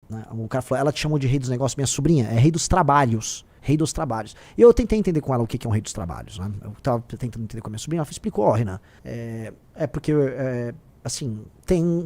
Né? O cara falou, ela te chamou de rei dos negócios, minha sobrinha, é rei dos trabalhos. Rei dos trabalhos. E eu tentei entender com ela o que é um rei dos trabalhos, né? Eu tava tentando entender com a minha sobrinha, ela explicou, ó, Renan, porque, assim,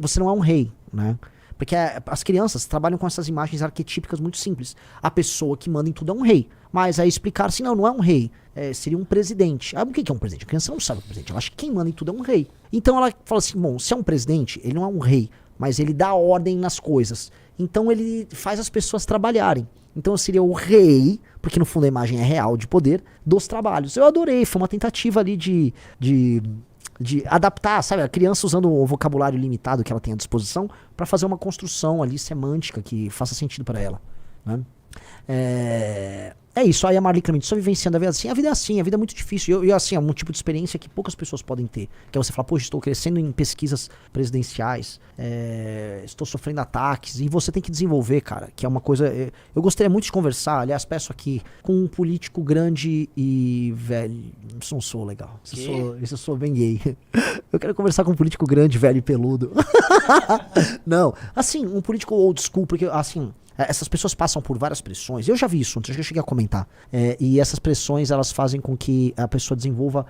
você não é um rei, né? Porque as crianças trabalham com essas imagens arquetípicas muito simples. A pessoa que manda em tudo é um rei. Mas aí explicar assim, não é um rei, seria um presidente. Ah, o que é um presidente? A criança não sabe o que é um presidente, ela acha que quem manda em tudo é um rei. Então ela fala assim, bom, se é um presidente, ele não é um rei, mas ele dá ordem nas coisas. Então ele faz as pessoas trabalharem. Então eu seria o rei, porque no fundo a imagem é real de poder, dos trabalhos. Eu adorei, foi uma tentativa ali de adaptar, sabe, a criança usando o vocabulário limitado que ela tem à disposição para fazer uma construção ali semântica que faça sentido para ela, né? É isso, aí a Marli Clemente, só vivenciando a vida assim, a vida é assim, a vida é muito difícil, e assim, é um tipo de experiência que poucas pessoas podem ter, que é você falar, poxa, estou crescendo em pesquisas presidenciais, estou sofrendo ataques, e você tem que desenvolver, cara, que é uma coisa, eu gostaria muito de conversar, aliás, peço aqui, com um político grande e velho, isso não sou legal, isso eu sou bem gay, eu quero conversar com um político grande, velho e peludo, não, assim, um político old school, porque, assim, essas pessoas passam por várias pressões. Eu já vi isso, eu cheguei a comentar. E essas pressões, elas fazem com que a pessoa desenvolva...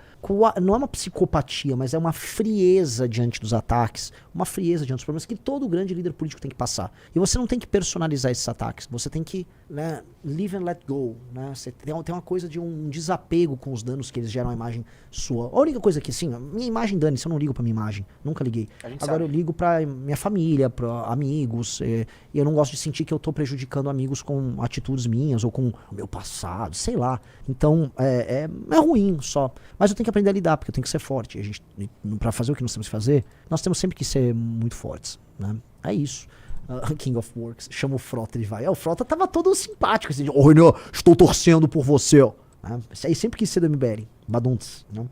não é uma psicopatia, mas é uma frieza diante dos ataques. Uma frieza diante dos problemas que todo grande líder político tem que passar. E você não tem que personalizar esses ataques. Você tem que, né, live and let go. Né? Você tem uma coisa de um desapego com os danos que eles geram à imagem sua. A única coisa que, assim, minha imagem dane-se, eu não ligo pra minha imagem. Nunca liguei. Agora eu ligo pra minha família, pra amigos. E eu não gosto de sentir que eu tô prejudicando amigos com atitudes minhas ou com o meu passado, sei lá. Então, é ruim só. Mas eu tenho que aprender a lidar, porque eu tenho que ser forte. Pra fazer o que nós temos que fazer, nós temos sempre que ser muito fortes, né? É isso. King of Works, chama o Frota e vai. O Frota tava todo simpático, assim, ô Renan, estou torcendo por você, ó. Isso aí sempre quis ser do MBL. Badunts, né?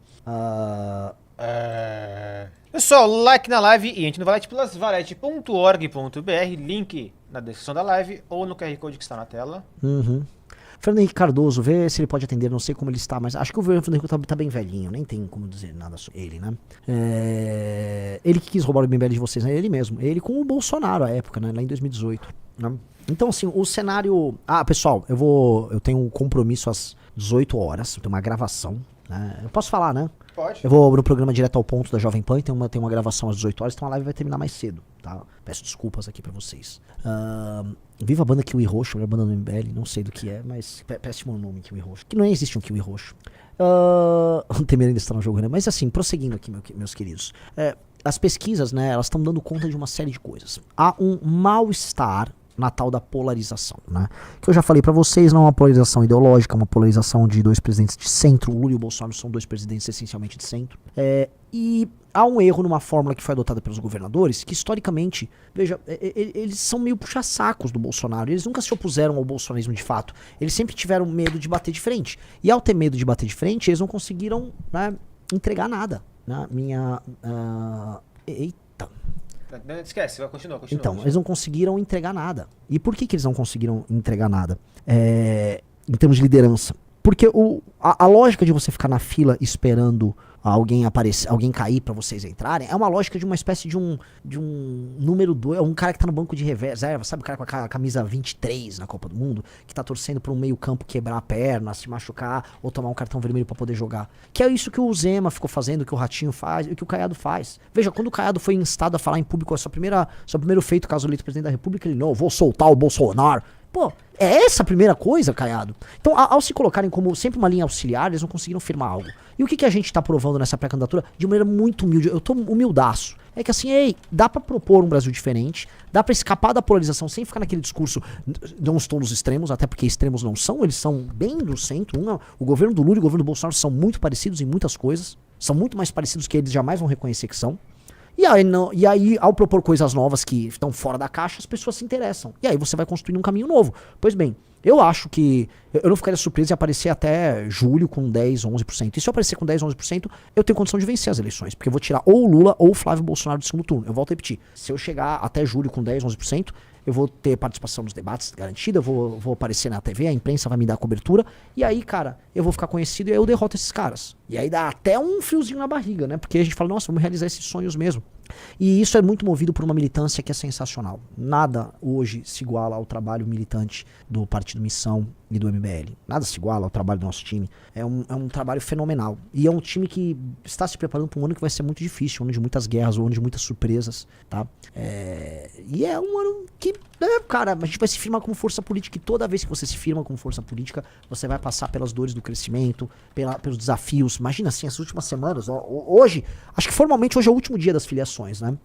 Pessoal, like na live e entre no valete+valete.org.br, link na descrição da live ou no QR Code que está na tela. Fernando Henrique Cardoso, vê se ele pode atender, não sei como ele está, mas acho que o Fernando Henrique tá bem velhinho, nem tem como dizer nada sobre ele, né? Ele que quis roubar o MBL de vocês, né? Ele mesmo. Ele com o Bolsonaro à época, né? Lá em 2018. Né? Então, assim, o cenário... Pessoal, eu tenho um compromisso às 18 horas, eu tenho uma gravação, né? Eu posso falar, né? Pode. Eu vou no programa Direto ao Ponto da Jovem Pan, tem uma gravação às 18 horas, então a live vai terminar mais cedo, tá? Peço desculpas aqui pra vocês. Viva a banda Kiwi Roxo, a banda do MBL, não sei do que é, mas péssimo nome, Kiwi Roxo. Que não existe um Kiwi Roxo. O Temer ainda está no jogo, né? Mas assim, prosseguindo aqui, meus queridos. As pesquisas, né, elas estão dando conta de uma série de coisas. Há um mal-estar na tal da polarização, né? Que eu já falei pra vocês, não é uma polarização ideológica, é uma polarização de dois presidentes de centro. O Lula e o Bolsonaro são dois presidentes essencialmente de centro. E há um erro numa fórmula que foi adotada pelos governadores, que historicamente, veja, eles são meio puxa-sacos do Bolsonaro. Eles nunca se opuseram ao bolsonarismo de fato. Eles sempre tiveram medo de bater de frente. E ao ter medo de bater de frente, eles não conseguiram, né, entregar nada. Né? Eita. Esquece, continua. Então, eles não conseguiram entregar nada. E por que eles não conseguiram entregar nada? Em termos de liderança. Porque a lógica de você ficar na fila esperando alguém aparecer, alguém cair pra vocês entrarem, é uma lógica de uma espécie de um número 2, é um cara que tá no banco de reserva, sabe o cara com a camisa 23 na Copa do Mundo, que tá torcendo pra um meio campo quebrar a perna, se machucar, ou tomar um cartão vermelho pra poder jogar. Que é isso que o Zema ficou fazendo, que o Ratinho faz, e que o Caiado faz. Veja, quando o Caiado foi instado a falar em público, seu primeiro feito caso eleito presidente da República, ele, não, vou soltar o Bolsonaro. Pô, é essa a primeira coisa, Caiado? Então, ao se colocarem como sempre uma linha auxiliar, eles não conseguiram firmar algo. E o que a gente tá provando nessa pré-candidatura? De maneira muito humilde, eu tô humildaço. É que assim, dá pra propor um Brasil diferente, dá pra escapar da polarização sem ficar naquele discurso, não estou nos extremos, até porque extremos não são, eles são bem do centro. O governo do Lula e o governo do Bolsonaro são muito parecidos em muitas coisas, são muito mais parecidos que eles jamais vão reconhecer que são. E aí, ao propor coisas novas que estão fora da caixa, as pessoas se interessam. E aí você vai construindo um caminho novo. Pois bem, eu acho que eu não ficaria surpreso em aparecer até julho com 10, 11%. E se eu aparecer com 10, 11%, eu tenho condição de vencer as eleições. Porque eu vou tirar ou o Lula ou o Flávio Bolsonaro do segundo turno. Eu volto a repetir. Se eu chegar até julho com 10, 11%, eu vou ter participação nos debates garantida, eu vou aparecer na TV, a imprensa vai me dar cobertura, e aí, cara, eu vou ficar conhecido e aí eu derroto esses caras. E aí dá até um friozinho na barriga, né? Porque a gente fala, nossa, vamos realizar esses sonhos mesmo. E isso é muito movido por uma militância que é sensacional. Nada hoje se iguala ao trabalho militante do Partido Missão e do MBL. Nada se iguala ao trabalho do nosso time. É um trabalho fenomenal. E é um time que está se preparando para um ano que vai ser muito difícil, um ano de muitas guerras, um ano de muitas surpresas, tá? E é um ano que, cara, a gente vai se firmar como força política, e toda vez que você se firma como força política, você vai passar pelas dores do crescimento, pelos desafios. Imagina assim, essas últimas semanas, hoje, acho que formalmente hoje é o último dia das filiações, né?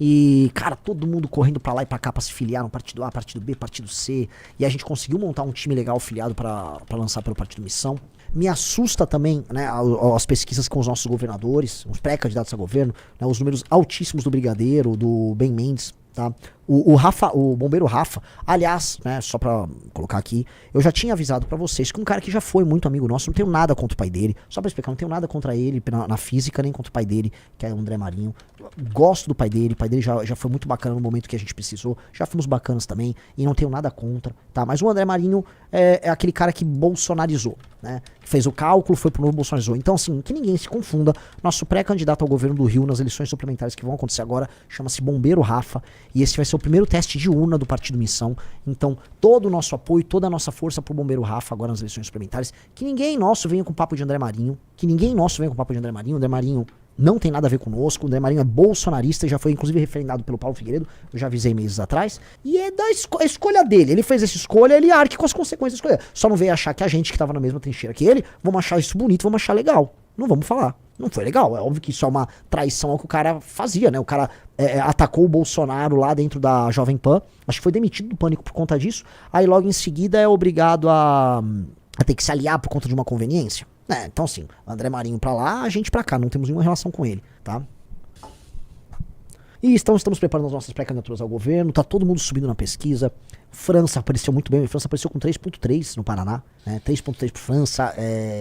E, cara, todo mundo correndo pra lá e pra cá pra se filiar no Partido A, Partido B, Partido C. E a gente conseguiu montar um time legal filiado pra lançar pelo Partido Missão. Me assusta também, né, as pesquisas com os nossos governadores, os pré-candidatos a governo, né, os números altíssimos do Brigadeiro, do Ben Mendes, tá? O bombeiro Rafa, aliás, né, só pra colocar aqui, eu já tinha avisado pra vocês que um cara que já foi muito amigo nosso, não tenho nada contra o pai dele, só pra explicar, não tenho nada contra ele na física, nem contra o pai dele, que é o André Marinho. Gosto do pai dele já foi muito bacana no momento que a gente precisou, já fomos bacanas também, e não tenho nada contra, tá? Mas o André Marinho é aquele cara que bolsonarizou, né? Fez o cálculo, foi pro novo bolsonarizou. Então, assim, que ninguém se confunda, nosso pré-candidato ao governo do Rio nas eleições suplementares que vão acontecer agora, chama-se Bombeiro Rafa, e esse vai ser o primeiro teste de urna do Partido Missão. Então, todo o nosso apoio, toda a nossa força pro Bombeiro Rafa agora nas eleições suplementares. Que ninguém nosso venha com papo de André Marinho. O André Marinho não tem nada a ver conosco. O André Marinho é bolsonarista e já foi inclusive referendado pelo Paulo Figueiredo. Eu já avisei meses atrás. E é da escolha dele. Ele fez essa escolha, ele arque com as consequências da escolha. Só não veio achar que a gente que tava na mesma trincheira que ele, vamos achar isso bonito, vamos achar legal. Não vamos falar. Não foi legal. É óbvio que isso é uma traição ao que o cara fazia, né? O cara atacou o Bolsonaro lá dentro da Jovem Pan. Acho que foi demitido do Pânico por conta disso. Aí logo em seguida é obrigado a ter que se aliar por conta de uma conveniência. Então assim, André Marinho pra lá, a gente pra cá. Não temos nenhuma relação com ele, tá? E estamos preparando as nossas pré-candidaturas ao governo, tá todo mundo subindo na pesquisa. França apareceu muito bem, a França apareceu com 3.3 no Paraná, né? 3.3 pro França,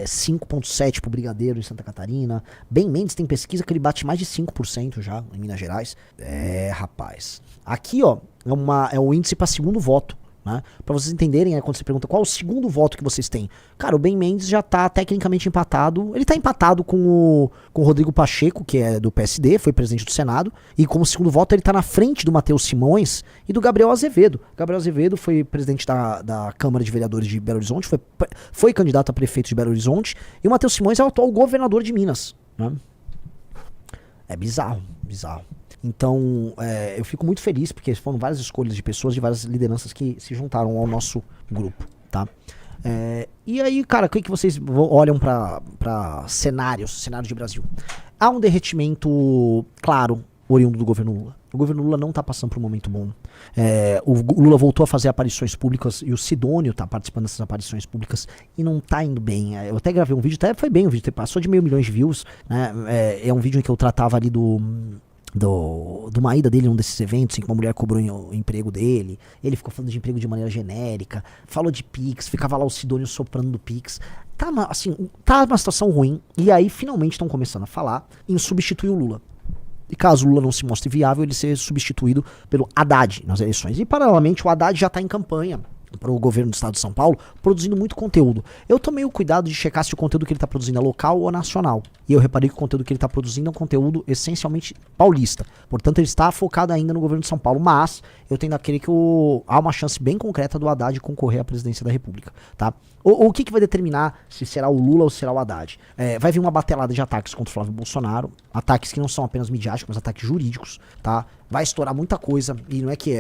5.7 pro Brigadeiro em Santa Catarina. Ben Mendes tem pesquisa que ele bate mais de 5% já em Minas Gerais. Rapaz. Aqui, ó, é o índice para segundo voto. Né? Pra vocês entenderem, quando você pergunta qual é o segundo voto que vocês têm. Cara, o Ben Mendes já tá tecnicamente empatado. Ele tá empatado com o Rodrigo Pacheco, que é do PSD, foi presidente do Senado. E como segundo voto ele tá na frente do Matheus Simões e do Gabriel Azevedo. Gabriel Azevedo foi presidente da Câmara de Vereadores de Belo Horizonte, foi candidato a prefeito de Belo Horizonte. E o Matheus Simões é o atual governador de Minas. Né? É bizarro. Então, eu fico muito feliz, porque foram várias escolhas de pessoas, de várias lideranças que se juntaram ao nosso grupo, tá? E aí, cara, o que vocês olham pra cenário de Brasil? Há um derretimento claro, oriundo do governo Lula. O governo Lula não tá passando por um momento bom. O Lula voltou a fazer aparições públicas e o Sidônio tá participando dessas aparições públicas e não tá indo bem. Eu até gravei um vídeo, até foi bem o vídeo, passou de 500 mil de views, né? É um vídeo em que eu tratava ali de uma ida dele num desses eventos em que uma mulher cobrou o emprego dele. Ele ficou falando de emprego de maneira genérica, falou de Pix, ficava lá o Sidônio soprando do Pix. Tá numa situação ruim. E aí finalmente estão começando a falar em substituir o Lula. E caso o Lula não se mostre viável, ele ser substituído pelo Haddad nas eleições. E paralelamente o Haddad já está em campanha para o governo do estado de São Paulo, produzindo muito conteúdo. Eu tomei o cuidado de checar se o conteúdo que ele está produzindo é local ou nacional. E eu reparei que o conteúdo que ele está produzindo é um conteúdo essencialmente paulista. Portanto, ele está focado ainda no governo de São Paulo, mas eu tendo a crer que há uma chance bem concreta do Haddad concorrer à presidência da República, tá? O que vai determinar se será o Lula ou será o Haddad? Vai vir uma batelada de ataques contra o Flávio Bolsonaro, ataques que não são apenas midiáticos, mas ataques jurídicos, tá? Vai estourar muita coisa, e não é que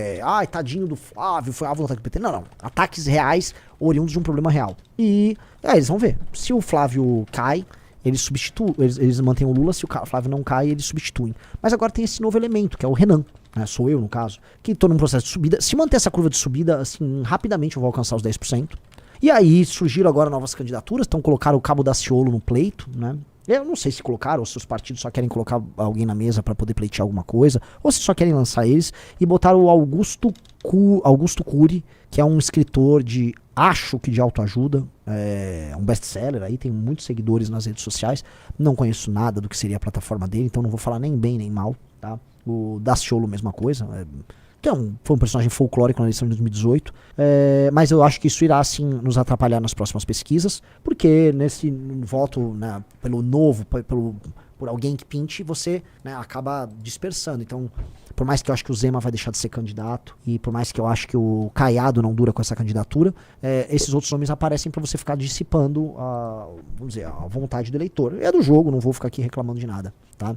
tadinho do Flávio, foi alvo do ataque do PT. Não. Ataques reais, oriundos de um problema real. E eles vão ver. Se o Flávio cai, eles substituem, eles mantêm o Lula. Se o Flávio não cai, eles substituem. Mas agora tem esse novo elemento, que é o Renan, né? Sou eu, no caso, que tô num processo de subida. Se manter essa curva de subida, assim, rapidamente eu vou alcançar os 10%. E aí surgiram agora novas candidaturas, então colocaram o Cabo Daciolo no pleito, né? Eu não sei se colocaram, ou se os partidos só querem colocar alguém na mesa para poder pleitear alguma coisa, ou se só querem lançar eles, e botaram o Augusto Cury, que é um escritor acho que de autoajuda, um best-seller aí, tem muitos seguidores nas redes sociais, não conheço nada do que seria a plataforma dele, então não vou falar nem bem nem mal, tá? O Daciolo, mesma coisa, então, foi um personagem folclórico na eleição de 2018, mas eu acho que isso irá, sim, nos atrapalhar nas próximas pesquisas, porque nesse voto, né, pelo por alguém que pinte, você, né, acaba dispersando. Então, por mais que eu acho que o Zema vai deixar de ser candidato, e por mais que eu acho que o Caiado não dura com essa candidatura, esses outros nomes aparecem para você ficar dissipando vamos dizer, a vontade do eleitor. É do jogo, não vou ficar aqui reclamando de nada, tá?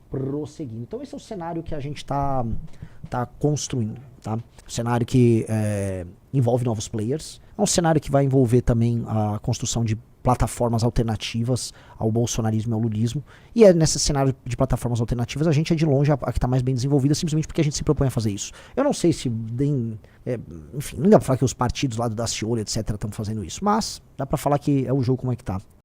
Prosseguindo. Então esse é o cenário que a gente está construindo, tá? Um cenário que envolve novos players. É um cenário que vai envolver também a construção de plataformas alternativas ao bolsonarismo e ao lulismo. E nesse cenário de plataformas alternativas, a gente é de longe a que está mais bem desenvolvida, simplesmente porque a gente se propõe a fazer isso. Eu não sei se enfim, não dá pra falar que os partidos lá do Daciolo, etc., estão fazendo isso, mas dá pra falar que é o jogo como é que tá.